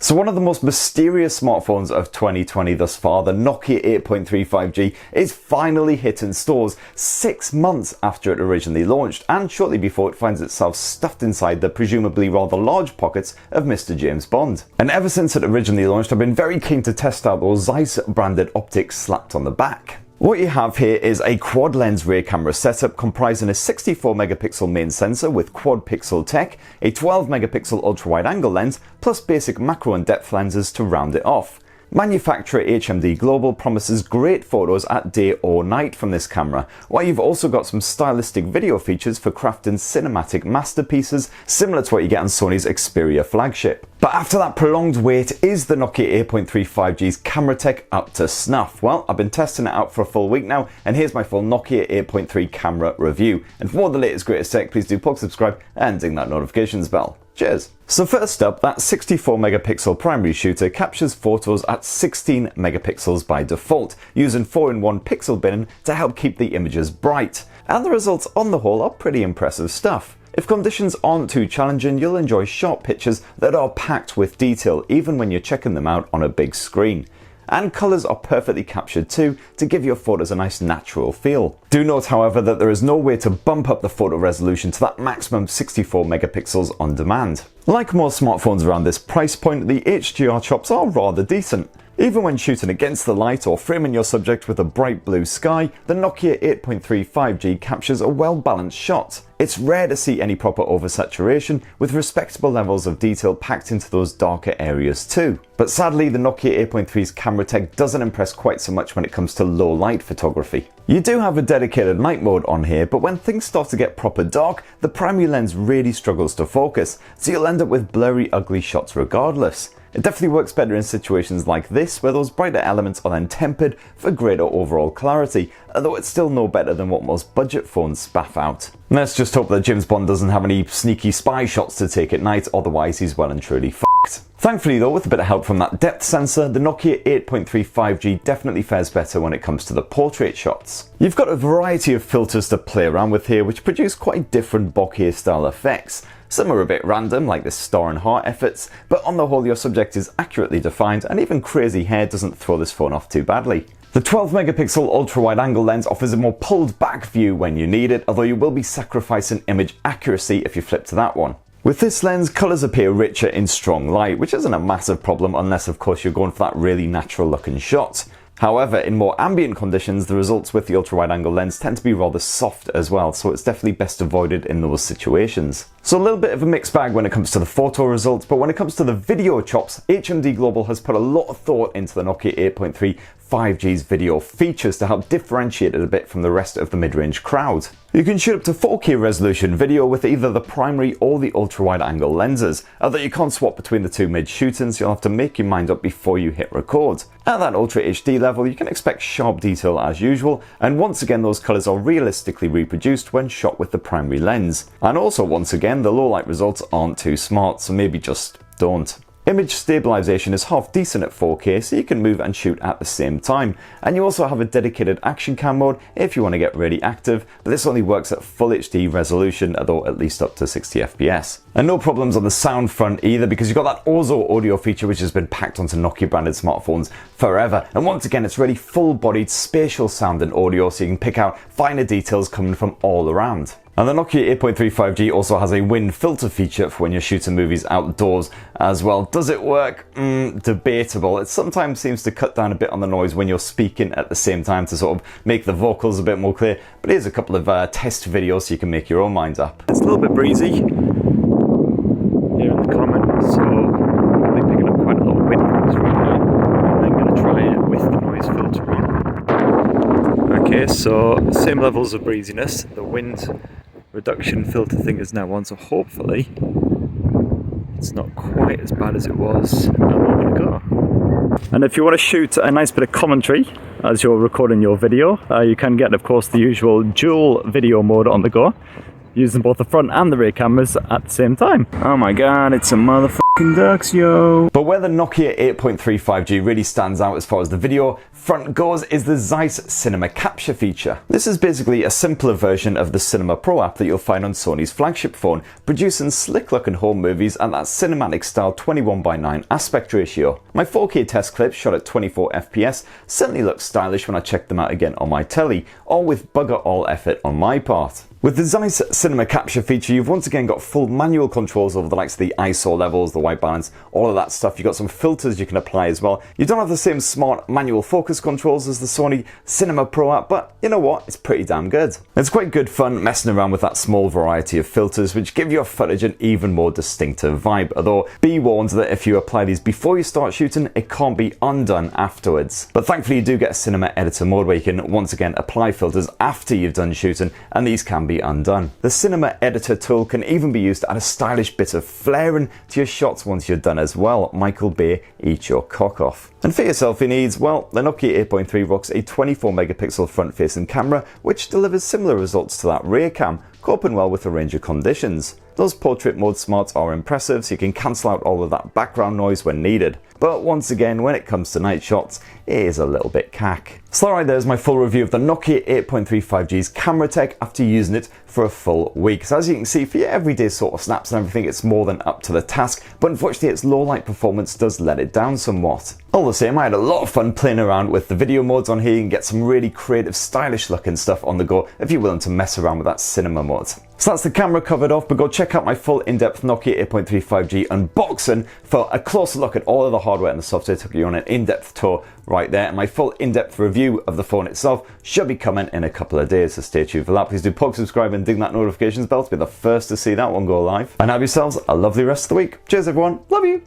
So one of the most mysterious smartphones of 2020 thus far, the Nokia 8.3 5G, is finally hitting stores 6 months after it originally launched, and shortly before it finds itself stuffed inside the presumably rather large pockets of Mr. James Bond. And ever since it originally launched, I've been very keen to test out those Zeiss-branded optics slapped on the back. What you have here is a quad lens rear camera setup comprising a 64 megapixel main sensor with quad pixel tech, a 12 megapixel ultra wide angle lens, plus basic macro and depth lenses to round it off. Manufacturer HMD Global promises great photos at day or night from this camera, while you've also got some stylistic video features for crafting cinematic masterpieces similar to what you get on Sony's Xperia flagship. But after that prolonged wait, is the Nokia 8.3 5G's camera tech up to snuff? Well, I've been testing it out for a full week now, and here's my full Nokia 8.3 camera review. And for more of the latest greatest tech, please do plug subscribe and ding that notifications bell. Cheers! So first up, that 64 megapixel primary shooter captures photos at 16 megapixels by default, using 4-in-1 pixel binning to help keep the images bright. And the results on the whole are pretty impressive stuff. If conditions aren't too challenging, you'll enjoy sharp pictures that are packed with detail, even when you're checking them out on a big screen. And colours are perfectly captured too, to give your photos a nice natural feel. Do note, however, that there is no way to bump up the photo resolution to that maximum 64 megapixels on demand. Like most smartphones around this price point, the HDR chops are rather decent. Even when shooting against the light or framing your subject with a bright blue sky, the Nokia 8.3 5G captures a well-balanced shot. It's rare to see any proper oversaturation, with respectable levels of detail packed into those darker areas too. But sadly, the Nokia 8.3's camera tech doesn't impress quite so much when it comes to low light photography. You do have a dedicated night mode on here, but when things start to get proper dark, the primary lens really struggles to focus, so you'll end up with blurry, ugly shots regardless. It definitely works better in situations like this, where those brighter elements are then tempered for greater overall clarity, although it's still no better than what most budget phones spaff out. Let's just hope that James Bond doesn't have any sneaky spy shots to take at night, otherwise he's well and truly f***ed. Thankfully though, with a bit of help from that depth sensor, the Nokia 8.3 5G definitely fares better when it comes to the portrait shots. You've got a variety of filters to play around with here, which produce quite different bokeh style effects. Some are a bit random, like the star and heart efforts, but on the whole your subject is accurately defined, and even crazy hair doesn't throw this phone off too badly. The 12 megapixel ultra wide angle lens offers a more pulled back view when you need it, although you will be sacrificing image accuracy if you flip to that one. With this lens, colours appear richer in strong light, which isn't a massive problem unless of course you're going for that really natural looking shot. However, in more ambient conditions, the results with the ultra-wide angle lens tend to be rather soft as well, so it's definitely best avoided in those situations. So a little bit of a mixed bag when it comes to the photo results, but when it comes to the video chops, HMD Global has put a lot of thought into the Nokia 8.3 5G's video features to help differentiate it a bit from the rest of the mid-range crowd. You can shoot up to 4K resolution video with either the primary or the ultra-wide angle lenses, although you can't swap between the two mid-shooting, so you'll have to make your mind up before you hit record. At that Ultra HD level, you can expect sharp detail as usual, and once again those colours are realistically reproduced when shot with the primary lens. And also once again, the low light results aren't too smart, so maybe just don't. Image stabilization is half decent at 4K, so you can move and shoot at the same time. And you also have a dedicated action cam mode if you want to get really active, but this only works at full HD resolution, although at least up to 60 FPS. And no problems on the sound front either, because you've got that Ozo audio feature which has been packed onto Nokia branded smartphones forever. And once again, it's really full-bodied spatial sound and audio, so you can pick out finer details coming from all around. And the Nokia 8.3 5G also has a wind filter feature for when you're shooting movies outdoors as well. Does it work? Debatable. It sometimes seems to cut down a bit on the noise when you're speaking at the same time to sort of make the vocals a bit more clear. But here's a couple of test videos so you can make your own minds up. It's a little bit breezy here in the comments, so probably picking up quite a lot of wind noise right now. I'm going to try it with the noise filter on. Okay, so same levels of breeziness. The wind reduction filter thing is now on, so hopefully it's not quite as bad as it was a moment ago. And if you want to shoot a nice bit of commentary as you're recording your video, you can get, of course, the usual dual video mode on the go, using both the front and the rear cameras at the same time. Oh my god, it's a motherfucking ducks, yo. But where the Nokia 8.3 5G really stands out as far as the video front goes is the Zeiss Cinema Capture feature. This is basically a simpler version of the Cinema Pro app that you'll find on Sony's flagship phone, producing slick looking home movies at that cinematic style 21:9 aspect ratio. My 4K test clips shot at 24 FPS certainly look stylish when I check them out again on my telly, all with bugger all effort on my part. With the Zeiss Cinema Capture feature, you've once again got full manual controls over the likes of the ISO levels, the white balance, all of that stuff. You've got some filters you can apply as well. You don't have the same smart manual focus controls as the Sony Cinema Pro app, but you know what? It's pretty damn good. It's quite good fun messing around with that small variety of filters, which give your footage an even more distinctive vibe. Although, be warned that if you apply these before you start shooting, it can't be undone afterwards. But thankfully, you do get a cinema editor mode where you can once again apply filters after you've done shooting, and these can be undone. The cinema editor tool can even be used to add a stylish bit of flaring to your shots once you're done as well. Michael Bay, eat your cock off. And for your selfie needs, well, the Nokia 8.3 rocks a 24 megapixel front facing camera, which delivers similar results to that rear cam, coping well with a range of conditions. Those portrait mode smarts are impressive, so you can cancel out all of that background noise when needed. But once again, when it comes to night shots, it is a little bit cack. So alright, there's my full review of the Nokia 8.3 5G's camera tech after using it for a full week. So as you can see, for your everyday sort of snaps and everything, it's more than up to the task, but unfortunately its low light performance does let it down somewhat. All the same, I had a lot of fun playing around with the video modes on here. You can get some really creative, stylish looking stuff on the go if you're willing to mess around with that cinema mode. So that's the camera covered off, but go check out my full in-depth Nokia 8.3 5G unboxing for a closer look at all of the hardware and the software. Took you on an in-depth tour right there, and my full in-depth review of the phone itself should be coming in a couple of days, so stay tuned for that. Please do poke, subscribe and ding that notifications bell to be the first to see that one go live. And have yourselves a lovely rest of the week. Cheers everyone, love you!